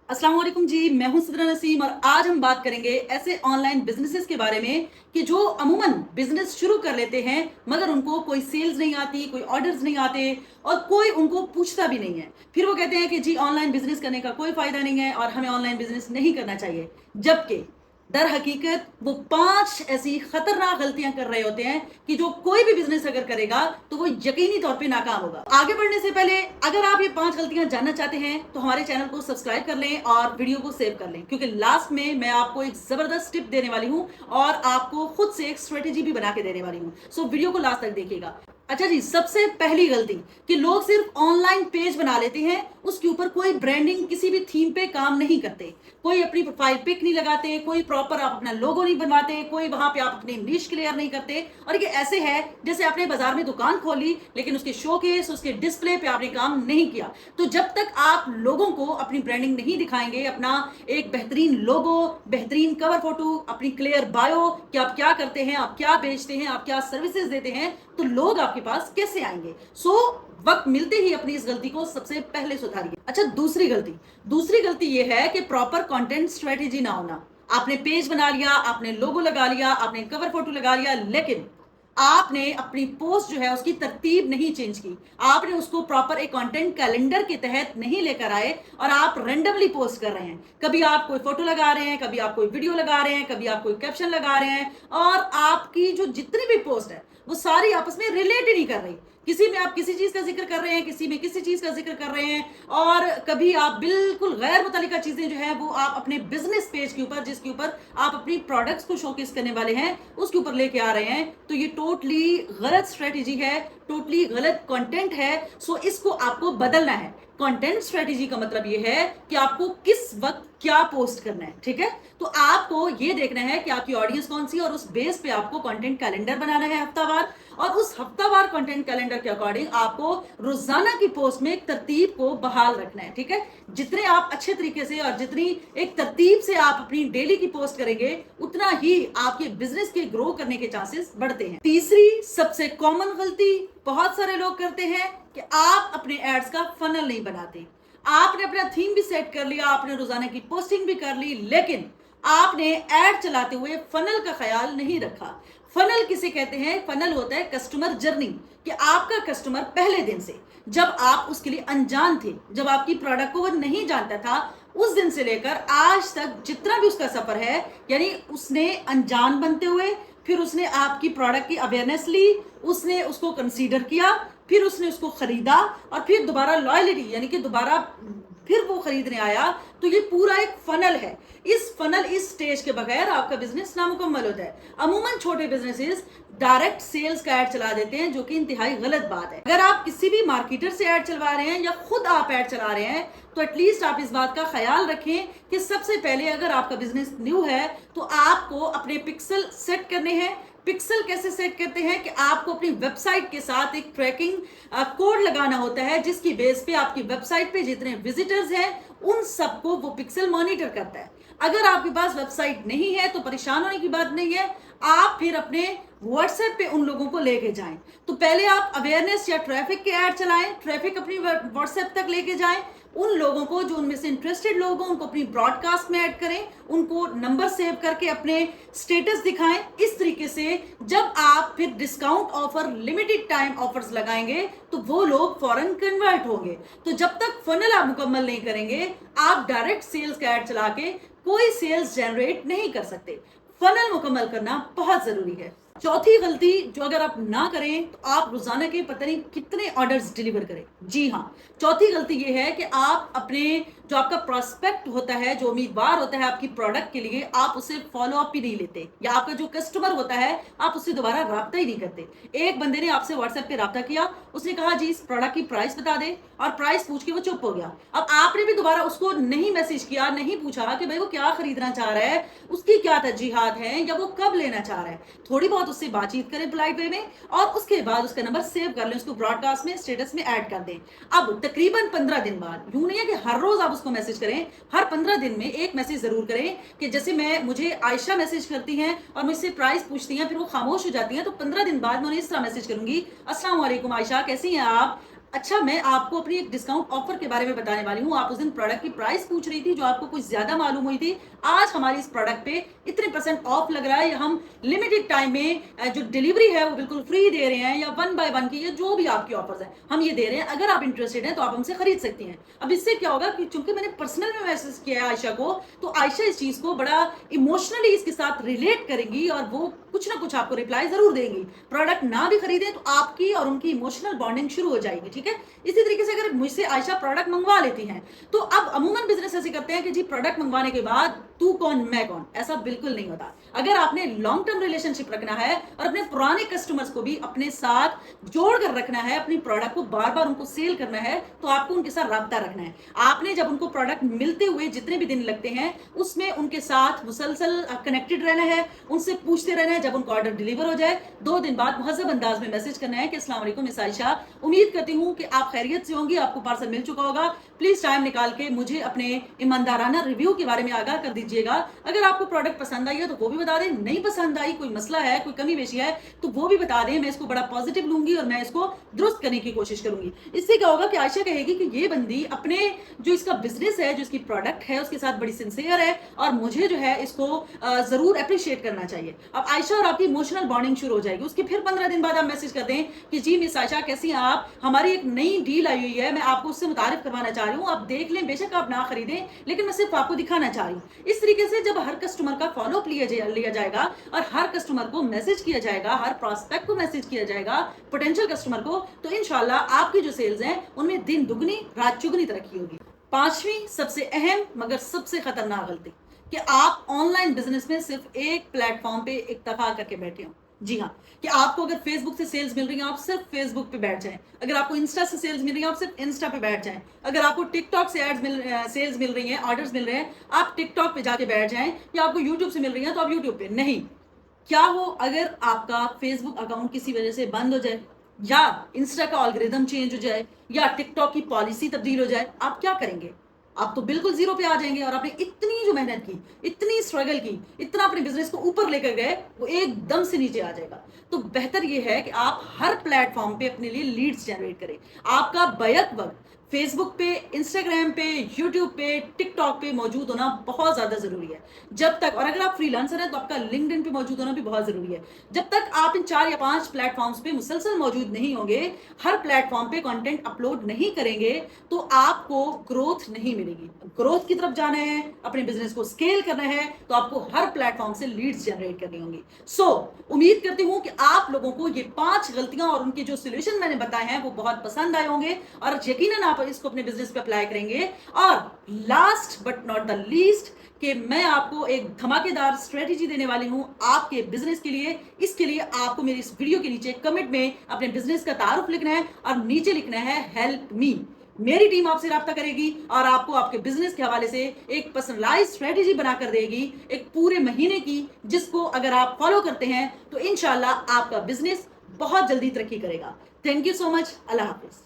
अस्सलाम वालेकुम जी, मैं हूं सिद्रा नसीम और आज हम बात करेंगे ऐसे ऑनलाइन बिजनेसेस के बारे में कि जो अमूमन बिजनेस शुरू कर लेते हैं मगर उनको कोई सेल्स नहीं आती, कोई ऑर्डर्स नहीं आते और कोई उनको पूछता भी नहीं है। फिर वो कहते हैं कि जी ऑनलाइन बिजनेस करने का कोई फायदा नहीं है और हमें ऑनलाइन बिजनेस नहीं करना चाहिए, जबकि दर हकीकत वो 5 ऐसी खतरनाक गलतियां कर रहे होते हैं कि जो कोई भी बिजनेस अगर करेगा तो वो यकीनी तौर पे नाकाम होगा। आगे बढ़ने से पहले अगर आप ये 5 गलतियां जानना चाहते हैं तो हमारे चैनल को सब्सक्राइब कर लें और वीडियो को सेव कर लें, क्योंकि लास्ट में मैं आपको एक जबरदस्त टिप देने वाली हूं और आपको खुद से एक स्ट्रेटेजी भी बना के देने वाली हूं। सो वीडियो को लास्ट तक देखिएगा। अच्छा जी, सबसे पहली गलती कि लोग सिर्फ ऑनलाइन पेज बना लेते हैं, उसके ऊपर कोई ब्रांडिंग किसी भी थीम पे काम नहीं करते, कोई अपनी प्रोफाइल पिक नहीं लगाते, कोई प्रॉपर आप अपना लोगो नहीं बनवाते, कोई वहां पे आप अपनी निश क्लियर नहीं करते। और ये ऐसे है जैसे आपने बाजार में दुकान खोली लेकिन उसके शोकेस, उसके डिस्प्ले पे आपने काम नहीं किया। तो जब तक आप लोगों को अपनी ब्रांडिंग नहीं दिखाएंगे, अपना एक बेहतरीन लोगो, बेहतरीन कवर फोटो, अपनी क्लियर बायो कि आप क्या करते हैं, आप क्या बेचते हैं, आप क्या सर्विसेज देते हैं, तो लोग आपके पास कैसे आएंगे। वक्त मिलते ही अपनी इस गलती को सबसे पहले सुधारिए। अच्छा, दूसरी गलती ये है कि प्रॉपर कंटेंट स्ट्रेटेजी ना होना। आपने पेज बना लिया, आपने लोगो लगा लिया, आपने कवर फोटो लगा लिया, लेकिन आपने अपनी पोस्ट जो है उसकी तरतीब नहीं चेंज की, आपने उसको प्रॉपर एक कंटेंट कैलेंडर के तहत नहीं लेकर आए और आप रैंडमली पोस्ट कर रहे हैं। कभी आप कोई फोटो लगा रहे हैं, कभी आप कोई वीडियो लगा रहे हैं, कभी आप कोई कैप्शन लगा रहे हैं और आपकी जो जितनी भी पोस्ट है वो सारी आपस में रिलेट ही नहीं कर रही। किसी में आप किसी चीज का जिक्र कर रहे हैं, किसी में किसी चीज का जिक्र कर रहे हैं और कभी आप बिल्कुल गैर मुतल्लिका चीजें जो है वो आप अपने बिजनेस पेज के ऊपर, जिसके ऊपर आप अपनी प्रोडक्ट्स को शोकेस करने वाले हैं, उसके ऊपर लेके आ रहे हैं। तो ये टोटली गलत स्ट्रेटेजी है, टोटली गलत कंटेंट है। सो इसको आपको बदलना है। कंटेंट स्ट्रेटेजी का मतलब ये है कि आपको किस वक्त क्या पोस्ट करना है, ठीक है। तो आपको ये देखना है कि आपकी ऑडियंस कौन सी है और उस बेस पे आपको कंटेंट कैलेंडर बनाना है हफ्तावार, और उस हफ्तावार कंटेंट कैलेंडर के अकॉर्डिंग आपको रोजाना की पोस्ट में एक तरतीब को बहाल रखना है, ठीक है। जितने आप अच्छे तरीके से और जितनी एक तरतीब से आप अपनी डेली की पोस्ट करेंगे, उतना ही आपके बिजनेस के ग्रो करने के चांसेस बढ़ते हैं। तीसरी सबसे कॉमन गलती बहुत सारे लोग करते हैं कि आप अपने एड्स का फनल नहीं बनाते। आपने अपना थीम भी सेट कर लिया, आपने रोजाना की पोस्टिंग भी कर ली, लेकिन आपने एड चलाते हुए फनल का ख्याल नहीं रखा। फनल किसे कहते हैं? फनल होता है कस्टमर जर्नी, कि आपका कस्टमर पहले दिन से जब आप उसके लिए अनजान थे, जब आपकी प्रोडक्ट को वो नहीं जानता था, उस दिन से लेकर आज तक जितना भी उसका सफर है, यानी उसने अनजान बनते हुए फिर उसने आपकी प्रोडक्ट की अवेयरनेस ली, उसने उसको कंसीडर किया, फिर उसने उसको खरीदा और फिर दोबारा लॉयल्टी यानी कि दोबारा फिर वो खरीदने आया। तो ये पूरा एक फनल है। इस स्टेज के बगैर आपका बिजनेस नामुकम्मल होता है। अमूमन छोटे बिजनेसेस डायरेक्ट सेल्स का ऐड चला देते हैं, जो कि इंतहाई गलत बात है। अगर आप किसी भी मार्केटर से ऐड चलवा रहे हैं या खुद आप ऐड चला रहे हैं, तो एटलीस्ट आप इस बात का ख्याल रखें कि सबसे पहले अगर आपका बिजनेस न्यू है तो आपको अपने पिक्सल सेट करने हैं। पिक्सल कैसे सेट करते हैं कि आपको अपनी वेबसाइट के साथ एक ट्रैकिंग कोड लगाना होता है, जिसकी बेस पे आपकी वेबसाइट पे जितने विजिटर्स हैं उन सबको वो पिक्सल मॉनिटर करता है। अगर आपके पास वेबसाइट नहीं है तो परेशान होने की बात नहीं है, आप फिर अपने व्हाट्सएप पे उन लोगों को लेके जाएं। तो पहले आप अवेयरनेस या ट्रैफिक के ऐड चलाएं, ट्रैफिक अपनी व्हाट्सएप तक लेके जाएं, उन लोगों को जो उनमें से इंटरेस्टेड लोग हों उनको अपनी ब्रॉडकास्ट में ऐड करें, उनको नंबर सेव करके अपने स्टेटस दिखाएं। इस तरीके से जब आप फिर discount offer, limited time offers लगाएंगे तो वो लोग फौरन कन्वर्ट होंगे। तो जब तक फनल आप मुकम्मल नहीं करेंगे, आप डायरेक्ट सेल्स का ऐड चला के कोई सेल्स जनरेट नहीं कर सकते। फनल मुकम्मल करना बहुत जरूरी है। चौथी गलती जो अगर आप ना करें तो आप रोजाना के पता नहीं कितने ऑर्डर्स डिलीवर करें। जी हाँ, चौथी गलती ये है कि आप अपने जो आपका प्रोस्पेक्ट होता है, जो उम्मीदवार होता है आपकी प्रोडक्ट के लिए, आप उसे फॉलो अप ही नहीं लेते, या आपका जो कस्टमर होता है आप उससे दोबारा राब्ता ही नहीं करते। एक बंदे ने आपसे व्हाट्सएप पे राब्ता किया, उसने कहा जी इस प्रोडक्ट की प्राइस बता दे, और प्राइस पूछ के वो चुप हो गया। अब आपने भी दोबारा उसको नहीं मैसेज किया, नहीं पूछा कि भाई वो क्या खरीदना चाह रहा है, उसकी क्या तरजीहात है, या वो कब लेना चाह रहा है। थोड़ी बहुत उससे बातचीत करें पोलाइट वे में, और उसके बाद उसका नंबर सेव कर लें, उसको ब्रॉडकास्ट में, स्टेटस में ऐड कर दें। अब तकरीबन 15 दिन बाद, यूं नहीं है कि हर रोज आप उसको मैसेज करें, हर 15 दिन में एक मैसेज जरूर करें कि जैसे मुझे आयशा मैसेज करती हैं और मुझसे प्राइस पूछती हैं, फिर वो खामोश हो जाती हैं, तो 15 दिन बाद मैं उन्हें इस तरह मैसेज करूंगी, अस्सलाम वालेकुम आयशा, कैसी हैं आप, अच्छा, मैं आपको अपनी एक डिस्काउंट ऑफर के बारे में बताने वाली हूँ। आप उस दिन प्रोडक्ट की प्राइस पूछ रही थी जो आपको कुछ ज्यादा मालूम हुई थी। आज हमारी इस प्रोडक्ट पे इतने % ऑफ लग रहा है, या हम लिमिटेड टाइम में जो डिलीवरी है वो बिल्कुल फ्री दे रहे हैं, या 1 बाय 1 की, या जो भी आपकी ऑफर्स है हम ये दे रहे हैं। अगर आप इंटरेस्टेड हैं तो आप हमसे खरीद सकती हैं। अब इससे क्या होगा कि चूंकि मैंने पर्सनल में मैसेज किया है आयशा को, तो आयशा इस चीज को बड़ा इमोशनली इसके साथ रिलेट करेंगी और वो कुछ ना कुछ आपको रिप्लाई जरूर देंगी। प्रोडक्ट ना भी खरीदें तो आपकी और उनकी इमोशनल बॉन्डिंग शुरू हो जाएगी, ठीक है। इसी तरीके से अगर मुझसे आयशा प्रोडक्ट मंगवा लेती हैं, तो अब अमूमन बिजनेस ऐसे करते हैं कि जी प्रोडक्ट मंगवाने के बाद तू कौन मैं कौन, ऐसा बिल्कुल नहीं होता। अगर आपने लॉन्ग टर्म रिलेशनशिप रखना है और अपने पुराने कस्टमर्स को भी अपने साथ जोड़ कर रखना है, अपनी प्रोडक्ट को बार बार उनको सेल करना है, तो आपको उनके साथ राब्ता रखना है। आपने जब उनको प्रोडक्ट मिलते हुए जितने भी दिन लगते हैं उसमें उनके साथ मुसलसल कनेक्टेड रहना है, उनसे पूछते रहना है। जब उनको ऑर्डर डिलीवर हो जाए 2 दिन बाद मुहज़्ज़ब अंदाज में मैसेज करना है कि अस्सलाम वालेकुम मिस आयशा, उम्मीद करती हूँ कि आप खैरियत से होंगी, आपको पार्सल मिल चुका होगा। प्लीज टाइम निकाल के मुझे अपने ईमानदाराना रिव्यू के बारे में आगाह कर दीजिएगा। अगर आपको प्रोडक्ट पसंद आई है तो वो भी बता दें, नहीं पसंद आई, कोई मसला है, कोई कमी बेशी है तो वो भी बता दें। मैं इसको बड़ा पॉजिटिव लूंगी और मैं इसको दुरुस्त करने की कोशिश करूंगी। इससे क्या होगा कि आयशा कहेगी कि ये बंदी अपने जो इसका बिजनेस है, जो इसकी प्रोडक्ट है, उसके साथ बड़ी सिंसियर है और मुझे जो है इसको जरूर अप्रिशिएट करना चाहिए। अब आयशा और आपकी इमोशनल बॉन्डिंग शुरू हो जाएगी। उसके फिर 15 दिन बाद आप मैसेज कर दें कि जी मिस आयशा कैसी हैं आप, हमारी एक नई डील आई हुई है, मैं आपको उससे मुतारिफ करवाना चाह रही हूँ, आप देख लें, बेशक आप ना खरीदें लेकिन मैं सिर्फ आपको दिखाना चाह रही हूँ। इस तरीके से जब हर कस्टमर का फॉलो अप लिया जाएगा और हर कस्टमर को मैसेज किया जाएगा, हर प्रोस्पेक्ट को मैसेज किया जाएगा, पोटेंशियल कस्टमर को, तो इंशाल्लाह आपकी जो सेल्स हैं उनमें दिन दुगनी रात चुगनी तरक्की होगी। 5वीं सबसे अहम मगर सबसे खतरनाक गलती कि आप ऑनलाइन बिजनेस में सिर्फ एक प्लेटफॉर्म पे इक्तफा करके बैठे हो। जी हाँ, कि आपको अगर फेसबुक से सेल्स मिल रही है आप सिर्फ फेसबुक पे बैठ जाएं, अगर आपको इंस्टा से सेल्स मिल रही है आप सिर्फ इंस्टा पे बैठ जाएं, अगर आपको टिकटॉक से सेल्स मिल रही हैं, ऑर्डर्स मिल रहे हैं, आप टिकटॉक पे जाके बैठ जाएं, या आपको यूट्यूब से मिल रही है तो आप यूट्यूब पे नहीं। क्या हो अगर आपका फेसबुक अकाउंट किसी वजह से बंद हो जाए, या इंस्टा का एल्गोरिथम चेंज हो जाए, या टिकटॉक की पॉलिसी तब्दील हो जाए, आप क्या करेंगे? आप तो बिल्कुल जीरो पे आ जाएंगे और आपने इतनी जो मेहनत की, इतनी स्ट्रगल की, इतना अपने बिजनेस को ऊपर लेकर गए, वो एकदम से नीचे आ जाएगा। तो बेहतर ये है कि आप हर प्लेटफॉर्म पे अपने लिए लीड्स जनरेट करें। आपका बैक वक्त फेसबुक पे, इंस्टाग्राम पे, यूट्यूब पे, टिकटॉक पे मौजूद होना बहुत ज्यादा जरूरी है। जब तक, और अगर आप फ्रीलांसर हैं तो आपका लिंक्डइन पे मौजूद होना भी बहुत जरूरी है। जब तक आप इन 4 या 5 प्लेटफॉर्म्स पे मुसलसल मौजूद नहीं होंगे, हर प्लेटफॉर्म पे कंटेंट अपलोड नहीं करेंगे, तो आपको ग्रोथ नहीं मिलेगी। ग्रोथ की तरफ जाना है, अपने बिजनेस को स्केल करना है, तो आपको हर प्लेटफॉर्म से लीड्स जनरेट करनी होंगी। उम्मीद करती हूं कि आप लोगों को ये 5 गलतियां और उनके जो सोल्यूशन मैंने बताए हैं वो बहुत पसंद आए होंगे और यकीनन आप इसको अपने बिजनेस पे अप्लाई करेंगे। और last but not the least, कि मैं आपको एक धमाकेदार स्ट्रेटेजी देने वाली हूं आपके बिजनेस के लिए। इसके लिए आपको मेरी इस वीडियो के नीचे कमेंट में अपने बिजनेस का तारुफ लिखना है और नीचे लिखना है हेल्प मी। मेरी टीम आपसे राब्ता करेगी और आपको आपके बिजनेस के हवाले से एक पर्सनलाइज्ड स्ट्रेटेजी बनाकर देगी, एक पूरे महीने की, जिसको अगर आप फॉलो करते हैं तो इंशाल्लाह आपका बिजनेस बहुत जल्दी तरक्की करेगा। Thank you so much. Allah Hafiz.